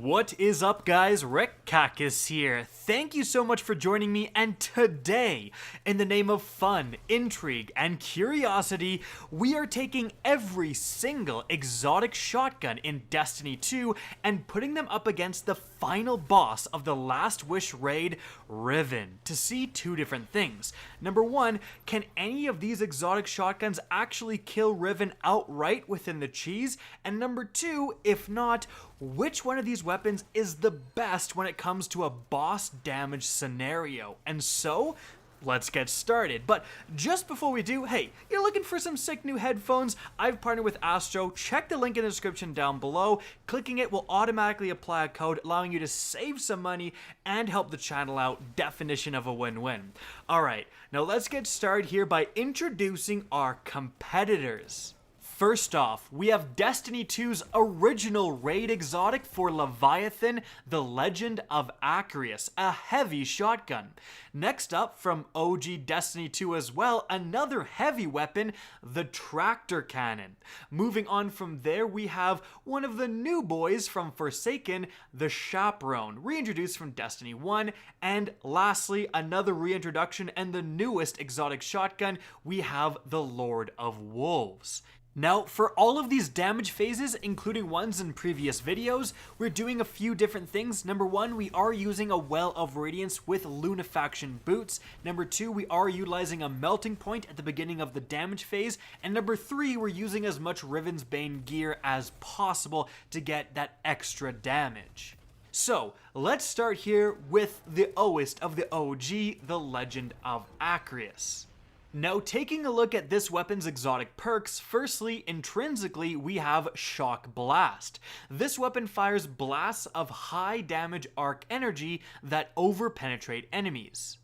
What is up, guys? Rick Kakis here. Thank you so much for joining me, and today, in the name of fun, intrigue, and curiosity, we are taking every single exotic shotgun in Destiny 2 and putting them up against the final boss of the Last Wish raid, Riven, to see two different things. Number one, can any of these exotic shotguns actually kill Riven outright within the cheese? And number two, if not, which one of these weapons is the best when it comes to a boss damage scenario? And so, let's get started. But just before we do, hey, you're looking for some sick new headphones? I've partnered with ASTRO. Check the link in the description down below. Clicking it will automatically apply a code allowing you to save some money and help the channel out. Definition of a win-win. Alright, now let's get started here by introducing our competitors. First off, we have Destiny 2's original raid exotic for Leviathan, the Legend of Acrius, a heavy shotgun. Next up, from OG Destiny 2 as well, another heavy weapon, the tractor cannon. Moving on from there, we have one of the new boys from Forsaken, the Chaperone, reintroduced from Destiny 1. And lastly, another reintroduction and the newest exotic shotgun, we have the Lord of Wolves. Now, for all of these damage phases, including ones in previous videos, we're doing a few different things. Number one, we are using a Well of Radiance with Lunafaction boots. Number two, we are utilizing a melting point at the beginning of the damage phase. And number three, we're using as much Riven's Bane gear as possible to get that extra damage. So, let's start here with the OST of the OG, the Legend of Acrius. Now, taking a look at this weapon's exotic perks, firstly, intrinsically, we have Shock Blast. This weapon fires blasts of high damage arc energy that overpenetrate enemies.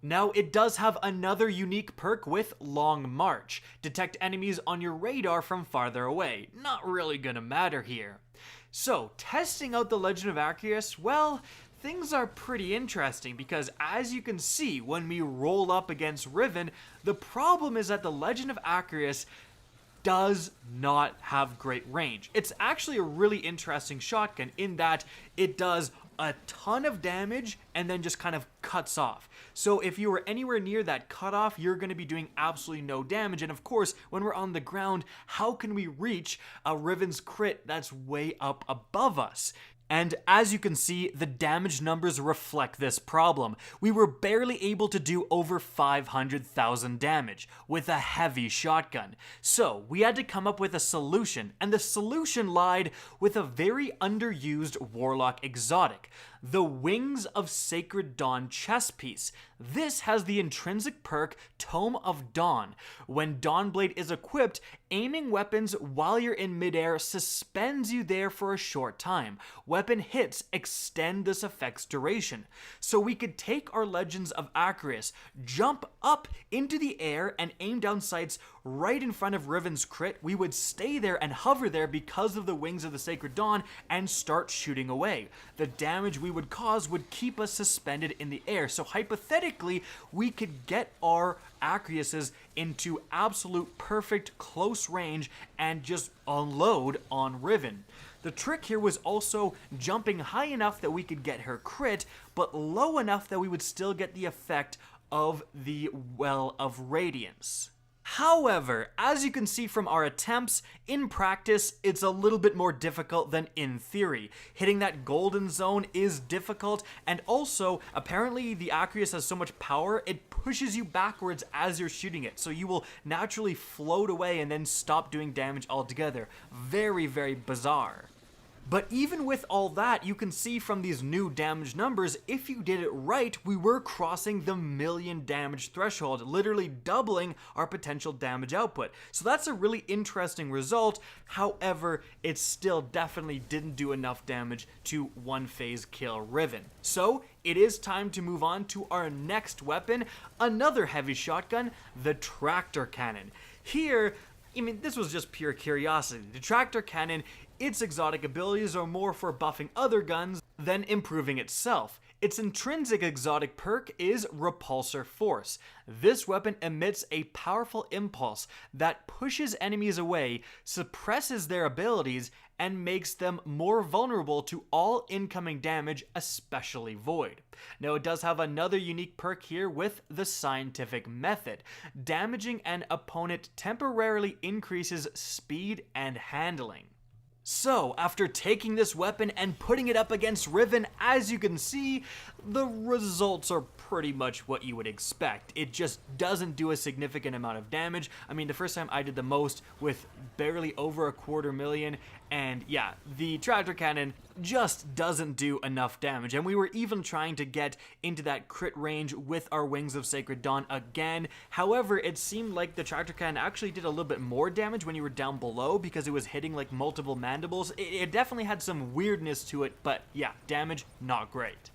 Now, it does have another unique perk with Long March. Detect enemies on your radar from farther away. Not really gonna matter here. So, testing out the Legend of Acrius, well, things are pretty interesting because, as you can see, when we roll up against Riven, the problem is that the Legend of Acrius does not have great range. It's actually a really interesting shotgun in that it does a ton of damage and then just kind of cuts off. So if you were anywhere near that cutoff, you're going to be doing absolutely no damage. And of course, when we're on the ground, how can we reach a Riven's crit that's way up above us? And as you can see, the damage numbers reflect this problem. We were barely able to do over 500,000 damage with a heavy shotgun. So we had to come up with a solution, and the solution lied with a very underused Warlock exotic, the Wings of Sacred Dawn chest piece. This has the intrinsic perk Tome of Dawn. When Dawnblade is equipped, aiming weapons while you're in midair suspends you there for a short time. Weapon hits extend this effect's duration. So we could take our Legends of Acrius, jump up into the air and aim down sights right in front of Riven's crit. We would stay there and hover there because of the Wings of the Sacred Dawn and start shooting away. The damage we would cause would keep us suspended in the air. So hypothetically, we could get our Acriuses into absolute perfect close range and just unload on Riven. The trick here was also jumping high enough that we could get her crit, but low enough that we would still get the effect of the Well of Radiance. However, as you can see from our attempts, in practice, it's a little bit more difficult than in theory. Hitting that golden zone is difficult, and also, apparently the Acrius has so much power, it pushes you backwards as you're shooting it, so you will naturally float away and then stop doing damage altogether. Very, very bizarre. But even with all that, you can see from these new damage numbers, if you did it right, we were crossing the 1,000,000 damage threshold, literally doubling our potential damage output. So that's a really interesting result. However, it still definitely didn't do enough damage to one phase kill Riven. So it is time to move on to our next weapon, another heavy shotgun, the tractor cannon. Here, I mean, this was just pure curiosity. The tractor cannon, its exotic abilities are more for buffing other guns than improving itself. Its intrinsic exotic perk is Repulsor Force. This weapon emits a powerful impulse that pushes enemies away, suppresses their abilities, and makes them more vulnerable to all incoming damage, especially Void. Now it does have another unique perk here with the Scientific Method. Damaging an opponent temporarily increases speed and handling. So, after taking this weapon and putting it up against Riven, as you can see, the results are pretty much what you would expect. It just doesn't do a significant amount of damage. I mean, the first time I did the most with barely over 250,000, and yeah, the tractor cannon just doesn't do enough damage. And we were even trying to get into that crit range with our Wings of Sacred Dawn again. However, it seemed like the tractor cannon actually did a little bit more damage when you were down below because it was hitting like multiple mandibles. It definitely had some weirdness to it, but yeah, damage not great.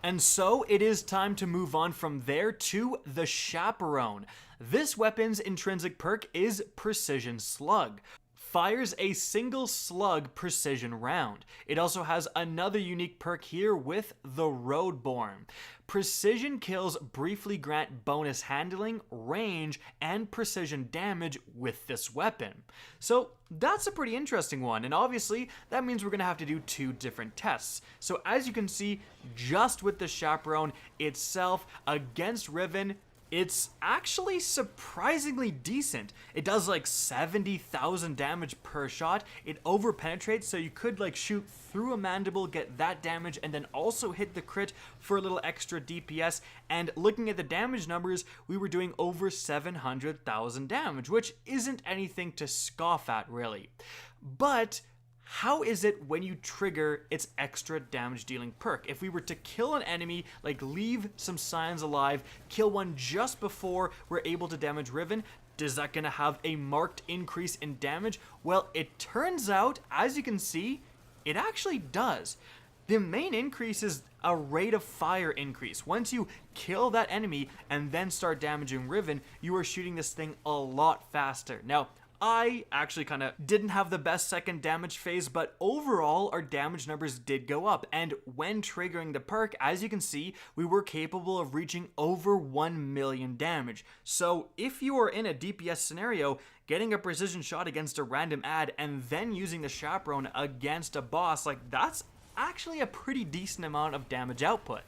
And so it is time to move on from there to the Chaperone. This weapon's intrinsic perk is Precision Slug. Fires a single slug precision round. It also has another unique perk here with the Roadborne. Precision kills briefly grant bonus handling, range, and precision damage with this weapon. So that's a pretty interesting one, and obviously that means we're going to have to do 2 different tests. So as you can see, just with the Chaperone itself against Riven, it's actually surprisingly decent. It does like 70,000 damage per shot. It overpenetrates, so you could like shoot through a mandible, get that damage, and then also hit the crit for a little extra DPS. And looking at the damage numbers, we were doing over 700,000 damage, which isn't anything to scoff at, really. But how is it when you trigger its extra damage dealing perk? If we were to kill an enemy, like leave some Scions alive, kill one just before we're able to damage Riven, is that going to have a marked increase in damage? Well, it turns out, as you can see, it actually does. The main increase is a rate of fire increase. Once you kill that enemy and then start damaging Riven, you are shooting this thing a lot faster. Now, I actually kind of didn't have the best second damage phase, but overall our damage numbers did go up, and when triggering the perk, as you can see, we were capable of reaching over 1 million damage. So if you are in a DPS scenario, getting a precision shot against a random ad and then using the Chaperone against a boss, like that's actually a pretty decent amount of damage output.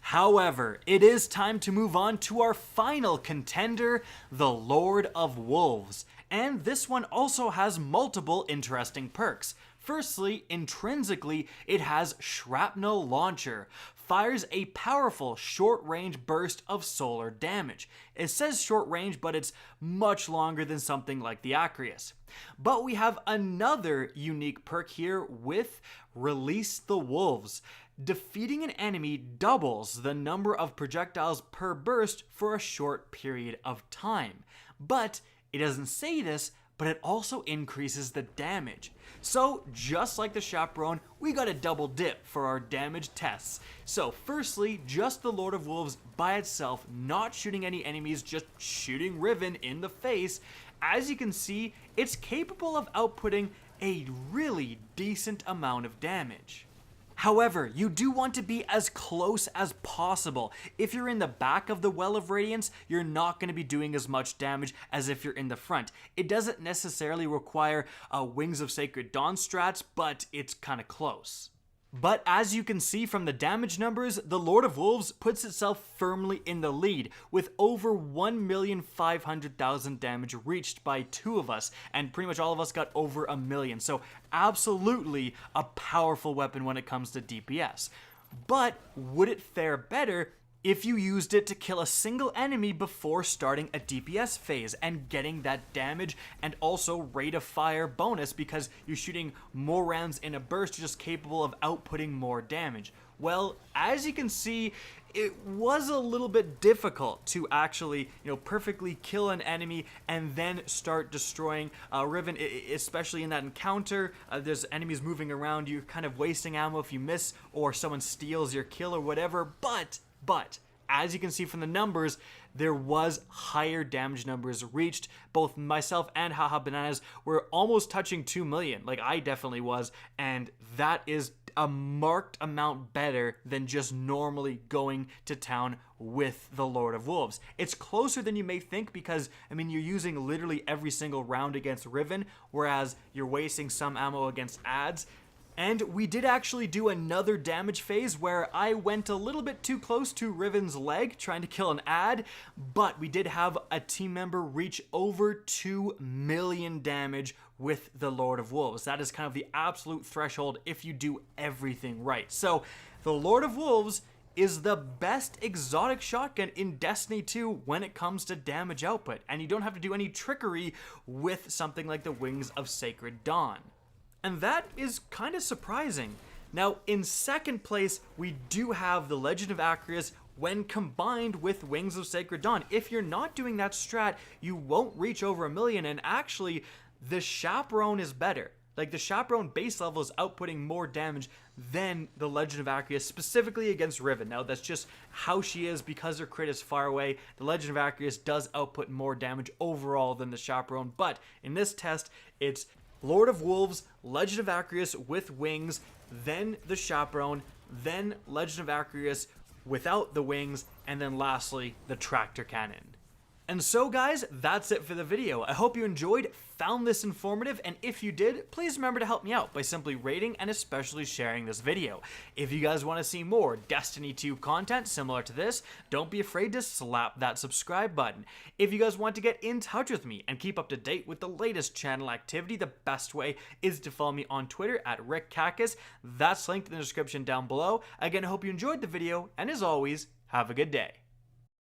However, it is time to move on to our final contender, the Lord of Wolves. And this one also has multiple interesting perks. Firstly, intrinsically, it has Shrapnel Launcher. Fires a powerful short-range burst of solar damage. It says short range, but it's much longer than something like the Acrius. But we have another unique perk here with Release the Wolves. Defeating an enemy doubles the number of projectiles per burst for a short period of time. But it doesn't say this, but it also increases the damage. So, just like the Chaperone, we got a double dip for our damage tests. So, firstly, just the Lord of Wolves by itself, not shooting any enemies, just shooting Riven in the face. As you can see, it's capable of outputting a really decent amount of damage. However, you do want to be as close as possible. If you're in the back of the Well of Radiance, you're not going to be doing as much damage as if you're in the front. It doesn't necessarily require Wings of Sacred Dawn strats, but it's kind of close. But as you can see from the damage numbers, the Lord of Wolves puts itself firmly in the lead, with over 1,500,000 damage reached by 2 of us, and pretty much all of us got over 1 million. So absolutely a powerful weapon when it comes to DPS. But would it fare better if you used it to kill a single enemy before starting a DPS phase and getting that damage and also rate of fire bonus because you're shooting more rounds in a burst, you're just capable of outputting more damage? Well, as you can see, it was a little bit difficult to actually, perfectly kill an enemy and then start destroying Riven, especially in that encounter. There's enemies moving around, you're kind of wasting ammo if you miss or someone steals your kill or whatever, but as you can see from the numbers, there was higher damage numbers reached. Both myself and Haha Bananas were almost touching 2 million, like I definitely was, and that is a marked amount better than just normally going to town with the Lord of Wolves. It's closer than you may think because, I mean, you're using literally every single round against Riven, whereas you're wasting some ammo against ads. And we did actually do another damage phase where I went a little bit too close to Riven's leg trying to kill an ad, but we did have a team member reach over 2 million damage with the Lord of Wolves. That is kind of the absolute threshold if you do everything right. So the Lord of Wolves is the best exotic shotgun in Destiny 2 when it comes to damage output, and you don't have to do any trickery with something like the Wings of Sacred Dawn. And that is kind of surprising. Now, in second place, we do have the Legend of Acrius when combined with Wings of Sacred Dawn. If you're not doing that strat, you won't reach over 1 million, and actually, the Chaperone is better. Like, the Chaperone base level is outputting more damage than the Legend of Acrius, specifically against Riven. Now, that's just how she is because her crit is far away. The Legend of Acrius does output more damage overall than the Chaperone, but in this test, it's Lord of Wolves, Legend of Acrius with wings, then the Chaperone, then Legend of Acrius without the wings, and then lastly, the tractor cannon. And so guys, that's it for the video. I hope you enjoyed, found this informative, and if you did, please remember to help me out by simply rating and especially sharing this video. If you guys want to see more Destiny 2 content similar to this, don't be afraid to slap that subscribe button. If you guys want to get in touch with me and keep up to date with the latest channel activity, the best way is to follow me on Twitter at RickCacus. That's linked in the description down below. Again, I hope you enjoyed the video, and as always, have a good day.